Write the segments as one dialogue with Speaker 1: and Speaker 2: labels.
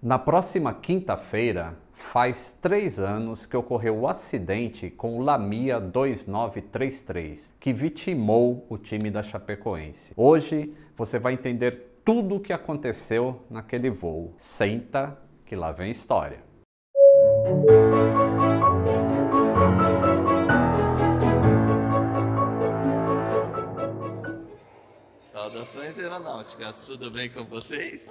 Speaker 1: Na próxima quinta-feira, faz 3 anos que ocorreu o acidente com o Lamia 2933, que vitimou o time da Chapecoense. Hoje você vai entender tudo o que aconteceu naquele voo. Senta que lá vem história.
Speaker 2: Saudações aeronáuticas, tudo bem com vocês?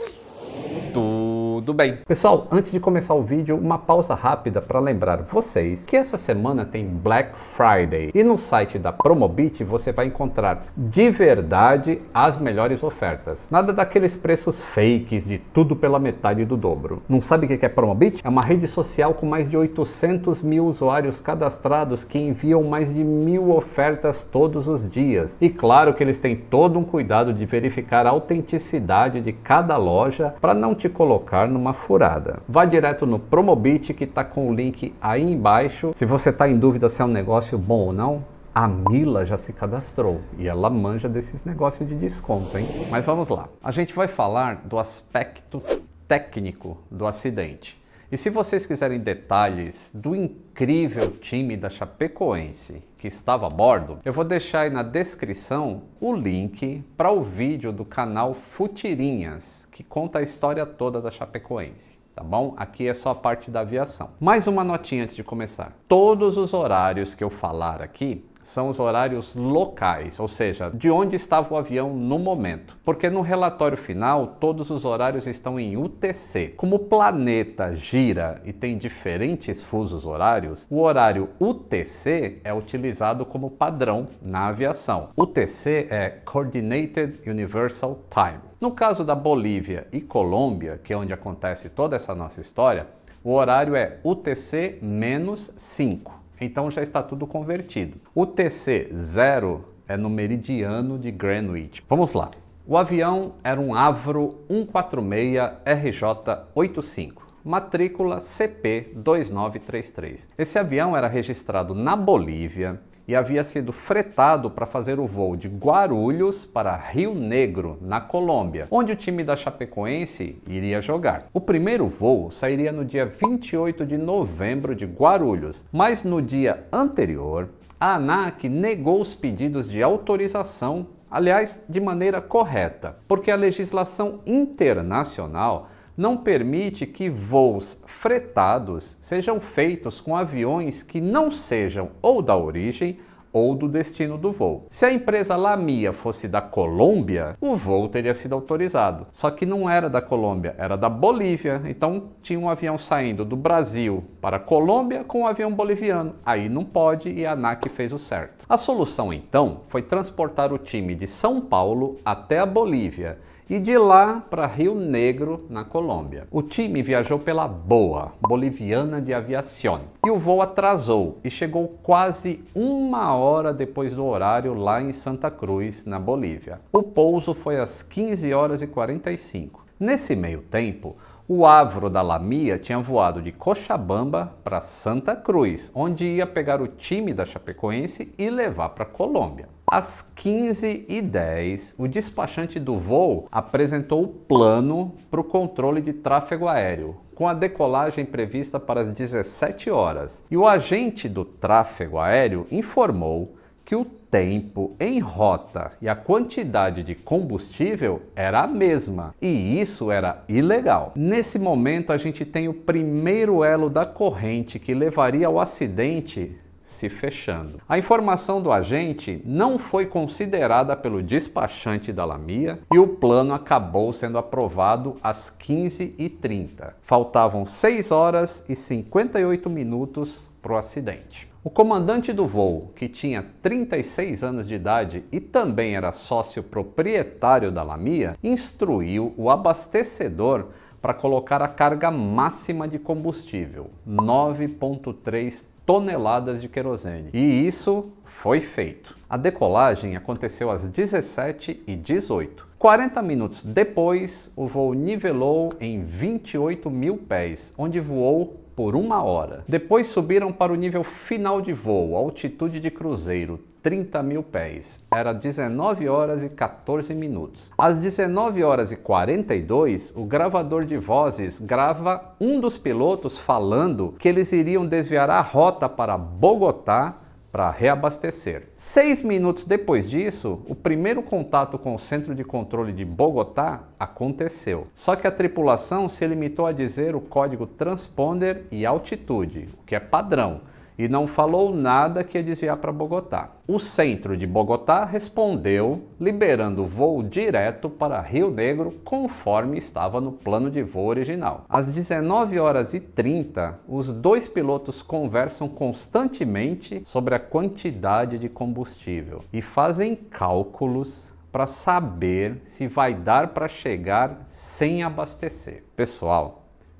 Speaker 1: Tudo bem. Pessoal, antes de começar o vídeo, uma pausa rápida para lembrar vocês que essa semana tem Black Friday e no site da Promobit você vai encontrar de verdade as melhores ofertas. Nada daqueles preços fakes de tudo pela metade do dobro. Não sabe o que é Promobit? É uma rede social com mais de 800 mil usuários cadastrados que enviam mais de 1000 ofertas todos os dias. E claro que eles têm todo um cuidado de verificar a autenticidade de cada loja para não te colocar numa furada. Vá direto no Promobit que está com o link aí embaixo. Se você está em dúvida se é um negócio bom ou não, a Mila já se cadastrou e ela manja desses negócios de desconto, hein? Mas vamos lá. A gente vai falar do aspecto técnico do acidente. E se vocês quiserem detalhes do incrível time da Chapecoense que estava a bordo, eu vou deixar aí na descrição o link para o vídeo do canal Futirinhas, que conta a história toda da Chapecoense. Tá bom? Aqui é só a parte da aviação. Mais uma notinha antes de começar. Todos os horários que eu falar aqui são os horários locais, ou seja, de onde estava o avião no momento. Porque no relatório final, todos os horários estão em UTC. Como o planeta gira e tem diferentes fusos horários, o horário UTC é utilizado como padrão na aviação. UTC é Coordinated Universal Time. No caso da Bolívia e Colômbia, que é onde acontece toda essa nossa história, o horário é UTC-5. Então já está tudo convertido. O TC0 é no meridiano de Greenwich. Vamos lá. O avião era um Avro 146 RJ85, matrícula CP2933. Esse avião era registrado na Bolívia e havia sido fretado para fazer o voo de Guarulhos para Rio Negro, na Colômbia, onde o time da Chapecoense iria jogar. O primeiro voo sairia no dia 28 de novembro de Guarulhos, mas no dia anterior, a ANAC negou os pedidos de autorização, aliás, de maneira correta, porque a legislação internacional não permite que voos fretados sejam feitos com aviões que não sejam ou da origem ou do destino do voo. Se a empresa Lamia fosse da Colômbia, o voo teria sido autorizado. Só que não era da Colômbia, era da Bolívia. Então tinha um avião saindo do Brasil para a Colômbia com um avião boliviano. Aí não pode e a ANAC fez o certo. A solução então foi transportar o time de São Paulo até a Bolívia e de lá para Rio Negro, na Colômbia. O time viajou pela BOA, Boliviana de Aviación, e o voo atrasou e chegou quase 1 hora depois do horário lá em Santa Cruz, na Bolívia. O pouso foi às 15h45. Nesse meio tempo, o Avro da Lamia tinha voado de Cochabamba para Santa Cruz, onde ia pegar o time da Chapecoense e levar para a Colômbia. Às 15h10, o despachante do voo apresentou o plano para o controle de tráfego aéreo, com a decolagem prevista para as 17 horas. E o agente do tráfego aéreo informou que o tempo em rota e a quantidade de combustível era a mesma, e isso era ilegal. Nesse momento a gente tem o primeiro elo da corrente que levaria ao acidente se fechando. A informação do agente não foi considerada pelo despachante da Lamia e o plano acabou sendo aprovado às 15h30. Faltavam 6 horas e 58 minutos para o acidente. O comandante do voo, que tinha 36 anos de idade e também era sócio proprietário da Lamia, instruiu o abastecedor para colocar a carga máxima de combustível, 9,3 toneladas de querosene. E isso foi feito. A decolagem aconteceu às 17h18. 40 minutos depois, o voo nivelou em 28.000 pés, onde voou por 1 hora. Depois subiram para o nível final de voo, altitude de cruzeiro, 30 mil pés. Era 19 horas e 14 minutos. Às 19 horas e 42, o gravador de vozes grava um dos pilotos falando que eles iriam desviar a rota para Bogotá para reabastecer. 6 minutos depois disso, o primeiro contato com o centro de controle de Bogotá aconteceu. Só que a tripulação se limitou a dizer o código transponder e altitude, o que é padrão, e não falou nada que ia desviar para Bogotá. O centro de Bogotá respondeu, liberando o voo direto para Rio Negro, conforme estava no plano de voo original. Às 19 horas e 30, os dois pilotos conversam constantemente sobre a quantidade de combustível e fazem cálculos para saber se vai dar para chegar sem abastecer. Pessoal,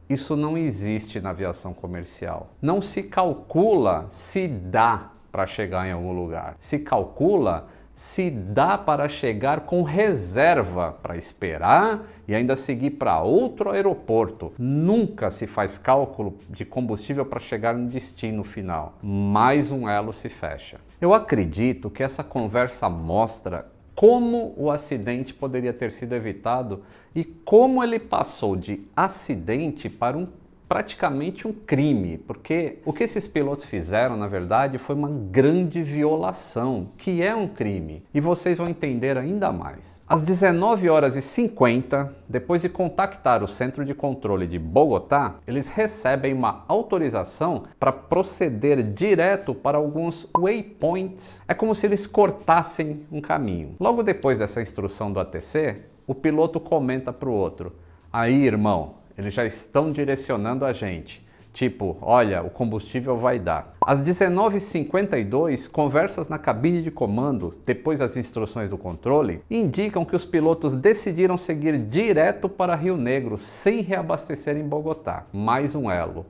Speaker 1: isso não existe na aviação comercial. Não se calcula se dá para chegar em algum lugar. Se calcula se dá para chegar com reserva para esperar e ainda seguir para outro aeroporto. Nunca se faz cálculo de combustível para chegar no destino final. Mais um elo se fecha. Eu acredito que essa conversa mostra como o acidente poderia ter sido evitado e como ele passou de acidente para praticamente um crime, porque o que esses pilotos fizeram, na verdade, foi uma grande violação, que é um crime, e vocês vão entender ainda mais. Às 19 horas e 50, depois de contactar o centro de controle de Bogotá, eles recebem uma autorização para proceder direto para alguns waypoints. É como se eles cortassem um caminho. Logo depois dessa instrução do ATC, o piloto comenta para o outro: aí, irmão, eles já estão direcionando a gente. Tipo, olha, o combustível vai dar. Às 19h52, conversas na cabine de comando, depois das instruções do controle, indicam que os pilotos decidiram seguir direto para Rio Negro, sem reabastecer em Bogotá. Mais um elo.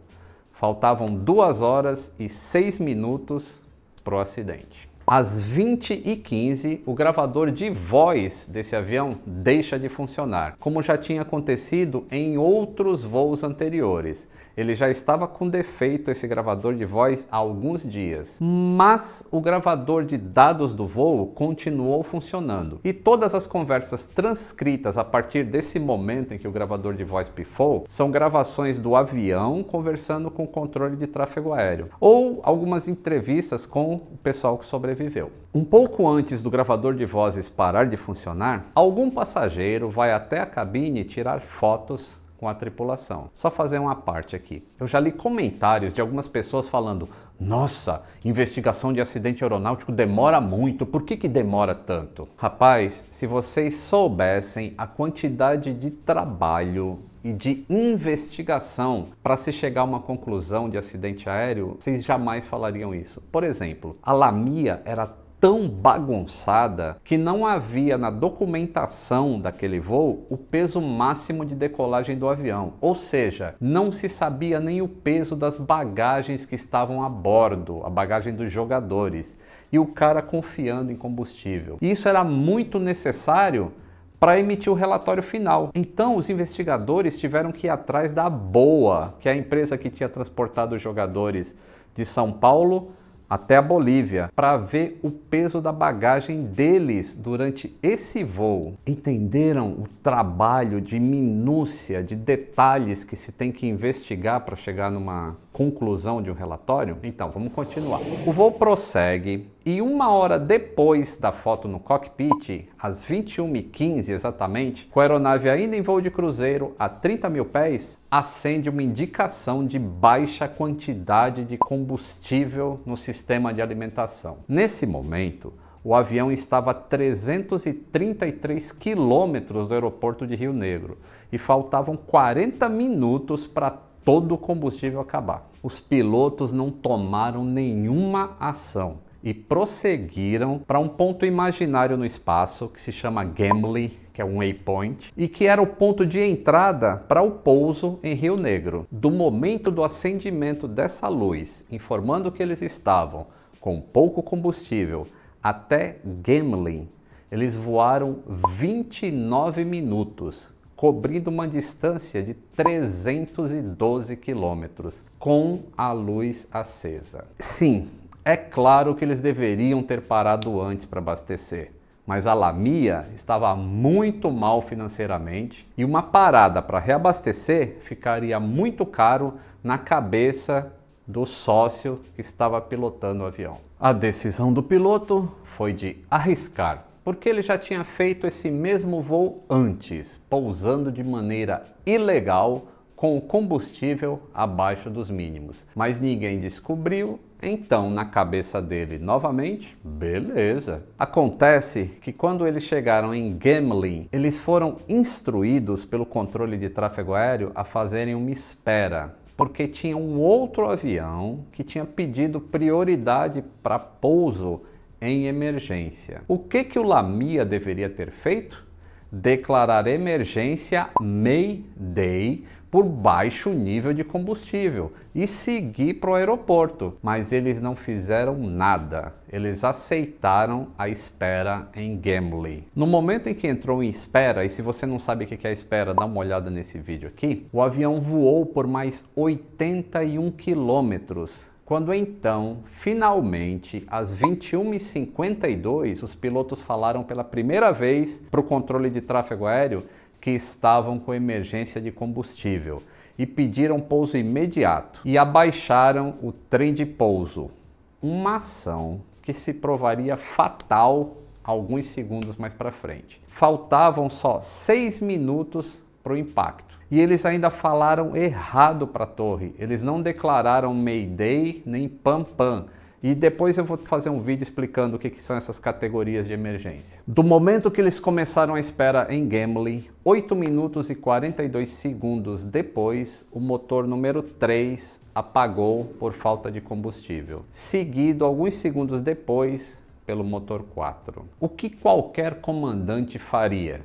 Speaker 1: Faltavam 2 horas e 6 minutos para o acidente. Às 20h15, o gravador de voz desse avião deixa de funcionar, como já tinha acontecido em outros voos anteriores. Ele já estava com defeito, esse gravador de voz, há alguns dias. Mas o gravador de dados do voo continuou funcionando. E todas as conversas transcritas a partir desse momento em que o gravador de voz pifou são gravações do avião conversando com o controle de tráfego aéreo, ou algumas entrevistas com o pessoal que sobreviveu. Um pouco antes do gravador de vozes parar de funcionar, algum passageiro vai até a cabine tirar fotos com a tripulação. Só fazer uma parte aqui. Eu já li comentários de algumas pessoas falando: nossa, investigação de acidente aeronáutico demora muito, por que demora tanto? Rapaz, se vocês soubessem a quantidade de trabalho e de investigação para se chegar a uma conclusão de acidente aéreo, vocês jamais falariam isso. Por exemplo, a Lamia era tão bagunçada que não havia na documentação daquele voo o peso máximo de decolagem do avião, ou seja, não se sabia nem o peso das bagagens que estavam a bordo, a bagagem dos jogadores, e o cara confiando em combustível. E isso era muito necessário para emitir o relatório final. Então os investigadores tiveram que ir atrás da BOA, que é a empresa que tinha transportado os jogadores de São Paulo até a Bolívia, para ver o peso da bagagem deles durante esse voo. Entenderam o trabalho de minúcia, de detalhes que se tem que investigar para chegar numa conclusão de um relatório? Então, vamos continuar. O voo prossegue e 1 hora depois da foto no cockpit, às 21h15 exatamente, com a aeronave ainda em voo de cruzeiro a 30 mil pés, acende uma indicação de baixa quantidade de combustível no sistema de alimentação. Nesse momento, o avião estava a 333 quilômetros do aeroporto de Rio Negro e faltavam 40 minutos para todo o combustível acabar. Os pilotos não tomaram nenhuma ação e prosseguiram para um ponto imaginário no espaço que se chama Gimli, que é um waypoint, e que era o ponto de entrada para o pouso em Rio Negro. Do momento do acendimento dessa luz, informando que eles estavam com pouco combustível, até Gimli, eles voaram 29 minutos, cobrindo uma distância de 312 quilômetros, com a luz acesa. Sim, É claro que eles deveriam ter parado antes para abastecer, mas a Lamia estava muito mal financeiramente e uma parada para reabastecer ficaria muito caro na cabeça do sócio que estava pilotando o avião. A decisão do piloto foi de arriscar, porque ele já tinha feito esse mesmo voo antes, pousando de maneira ilegal com o combustível abaixo dos mínimos. Mas ninguém descobriu, então na cabeça dele novamente, beleza. Acontece que quando eles chegaram em Gemmelin, eles foram instruídos pelo controle de tráfego aéreo a fazerem uma espera, porque tinha um outro avião que tinha pedido prioridade para pouso em emergência. O que o Lamia deveria ter feito? Declarar emergência Mayday por baixo nível de combustível e seguir para o aeroporto. Mas eles não fizeram nada. Eles aceitaram a espera em Gemmelin. No momento em que entrou em espera, e se você não sabe o que é espera, dá uma olhada nesse vídeo aqui, o avião voou por mais 81 quilômetros. Quando então, finalmente, às 21h52, os pilotos falaram pela primeira vez para o controle de tráfego aéreo que estavam com emergência de combustível e pediram pouso imediato e abaixaram o trem de pouso. Uma ação que se provaria fatal alguns segundos mais para frente. Faltavam só 6 minutos para o impacto. E eles ainda falaram errado para a torre. Eles não declararam Mayday nem Pam Pam. E depois eu vou fazer um vídeo explicando o que são essas categorias de emergência. Do momento que eles começaram a espera em Gemmelin, 8 minutos e 42 segundos depois, o motor número 3 apagou por falta de combustível. Seguido, alguns segundos depois, pelo motor 4. O que qualquer comandante faria?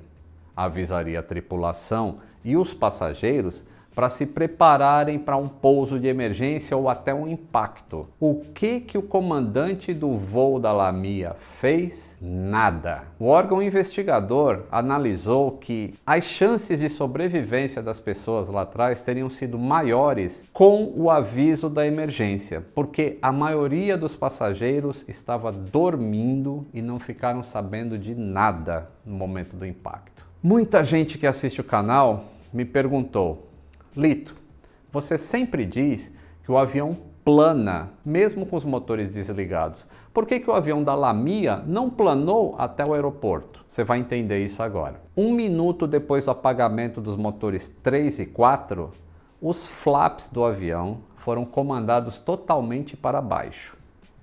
Speaker 1: Avisaria a tripulação e os passageiros para se prepararem para um pouso de emergência ou até um impacto. O que o comandante do voo da Lamia fez? Nada. O órgão investigador analisou que as chances de sobrevivência das pessoas lá atrás teriam sido maiores com o aviso da emergência, porque a maioria dos passageiros estava dormindo e não ficaram sabendo de nada no momento do impacto. Muita gente que assiste o canal me perguntou: Lito, você sempre diz que o avião plana, mesmo com os motores desligados. Por que o avião da Lamia não planou até o aeroporto? Você vai entender isso agora. 1 minuto depois do apagamento dos motores 3 e 4, os flaps do avião foram comandados totalmente para baixo.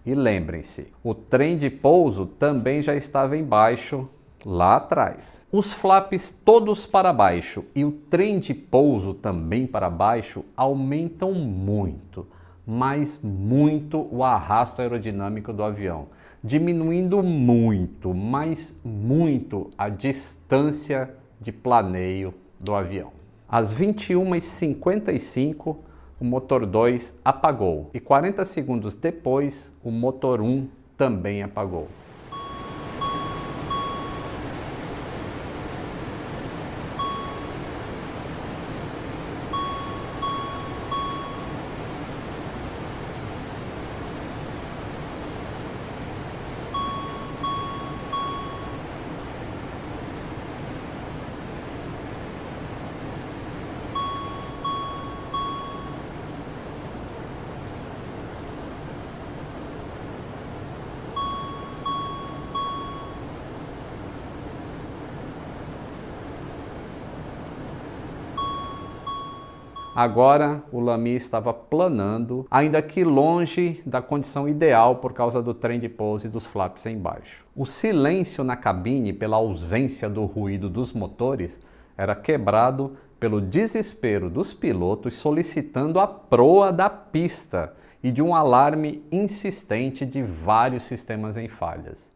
Speaker 1: E lembrem-se, o trem de pouso também já estava embaixo lá atrás. Os flaps todos para baixo e o trem de pouso também para baixo aumentam muito, mas muito o arrasto aerodinâmico do avião, diminuindo muito, mas muito a distância de planeio do avião. Às 21h55, o motor 2 apagou e 40 segundos depois, o motor 1 também apagou. Agora o Lamia estava planando, ainda que longe da condição ideal por causa do trem de pouso e dos flaps embaixo. O silêncio na cabine, pela ausência do ruído dos motores, era quebrado pelo desespero dos pilotos solicitando a proa da pista e de um alarme insistente de vários sistemas em falhas.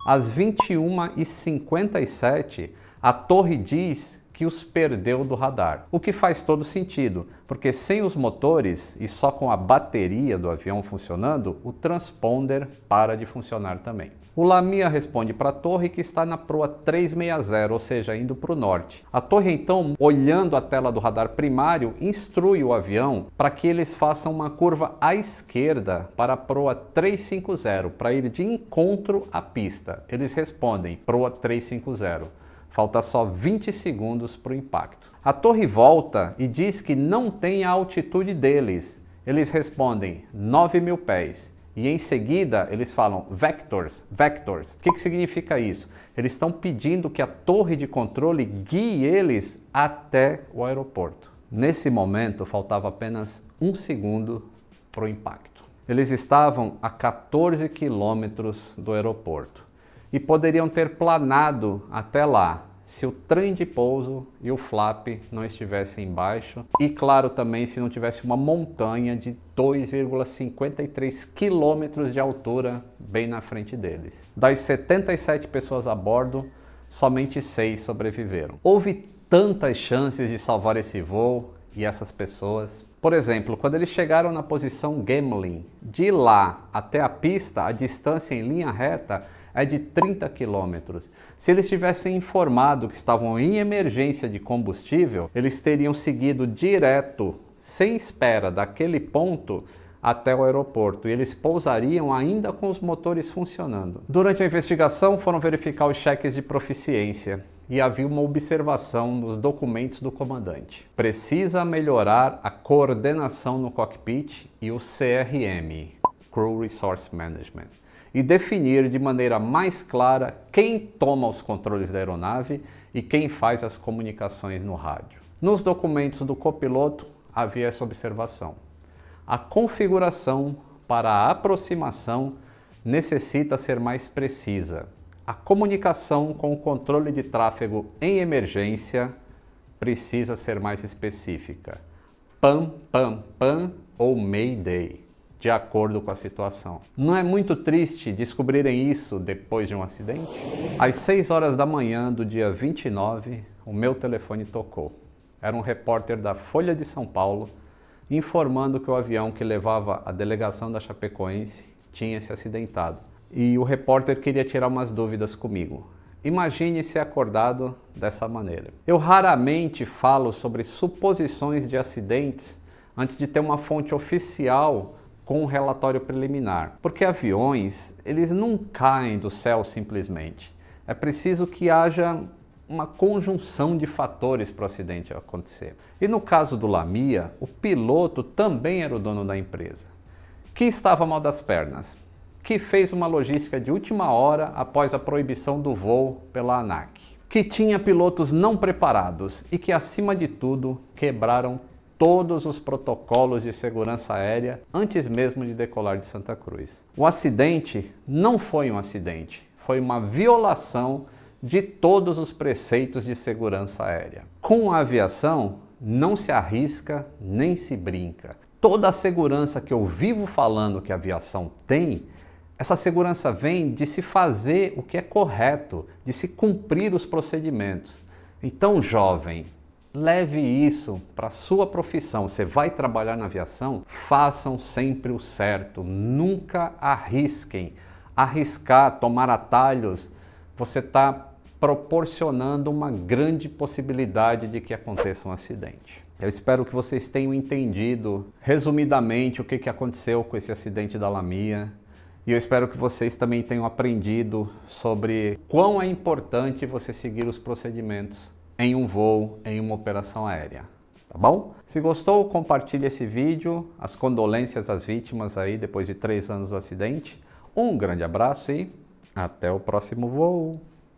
Speaker 1: Às 21h57, a torre diz que os perdeu do radar. O que faz todo sentido, porque sem os motores e só com a bateria do avião funcionando, o transponder para de funcionar também. O Lamia responde para a torre que está na proa 360, ou seja, indo para o norte. A torre então, olhando a tela do radar primário, instrui o avião para que eles façam uma curva à esquerda para a proa 350, para ir de encontro à pista. Eles respondem, proa 350. Falta só 20 segundos para o impacto. A torre volta e diz que não tem a altitude deles. Eles respondem 9.000 pés. E em seguida eles falam vectors. O que significa isso? Eles estão pedindo que a torre de controle guie eles até o aeroporto. Nesse momento faltava apenas 1 segundo para o impacto. Eles estavam a 14 quilômetros do aeroporto e poderiam ter planado até lá se o trem de pouso e o flap não estivessem embaixo e, claro, também se não tivesse uma montanha de 2,53 quilômetros de altura bem na frente deles. Das 77 pessoas a bordo, somente 6 sobreviveram. Houve tantas chances de salvar esse voo e essas pessoas. Por exemplo, quando eles chegaram na posição Gemmelin, de lá até a pista, a distância em linha reta é de 30 quilômetros. Se eles tivessem informado que estavam em emergência de combustível, eles teriam seguido direto, sem espera, daquele ponto até o aeroporto e eles pousariam ainda com os motores funcionando. Durante a investigação foram verificar os cheques de proficiência e havia uma observação nos documentos do comandante. Precisa melhorar a coordenação no cockpit e o CRM, Crew Resource Management, e definir de maneira mais clara quem toma os controles da aeronave e quem faz as comunicações no rádio. Nos documentos do copiloto havia essa observação. A configuração para a aproximação necessita ser mais precisa. A comunicação com o controle de tráfego em emergência precisa ser mais específica. PAM, PAM, PAM ou Mayday, de acordo com a situação. Não é muito triste descobrirem isso depois de um acidente? Às 6 horas da manhã do dia 29, o meu telefone tocou. Era um repórter da Folha de São Paulo informando que o avião que levava a delegação da Chapecoense tinha se acidentado. E o repórter queria tirar umas dúvidas comigo. Imagine ser acordado dessa maneira. Eu raramente falo sobre suposições de acidentes antes de ter uma fonte oficial com um relatório preliminar. Porque aviões, eles não caem do céu simplesmente. É preciso que haja uma conjunção de fatores para o acidente acontecer. E no caso do Lamia, o piloto também era o dono da empresa, que estava mal das pernas, que fez uma logística de última hora após a proibição do voo pela ANAC, que tinha pilotos não preparados e que, acima de tudo, quebraram todos os protocolos de segurança aérea antes mesmo de decolar de Santa Cruz. O acidente não foi um acidente, foi uma violação de todos os preceitos de segurança aérea. Com a aviação, não se arrisca nem se brinca. Toda a segurança que eu vivo falando que a aviação tem, essa segurança vem de se fazer o que é correto, de se cumprir os procedimentos. Então, jovem, leve isso para a sua profissão. Você vai trabalhar na aviação? Façam sempre o certo. Nunca arrisquem. Arriscar, tomar atalhos, você está proporcionando uma grande possibilidade de que aconteça um acidente. Eu espero que vocês tenham entendido resumidamente o que aconteceu com esse acidente da Lamia. E eu espero que vocês também tenham aprendido sobre quão é importante você seguir os procedimentos em um voo, em uma operação aérea. Tá bom? Se gostou, compartilhe esse vídeo. As condolências às vítimas aí depois de 3 anos do acidente. Um grande abraço e até o próximo voo.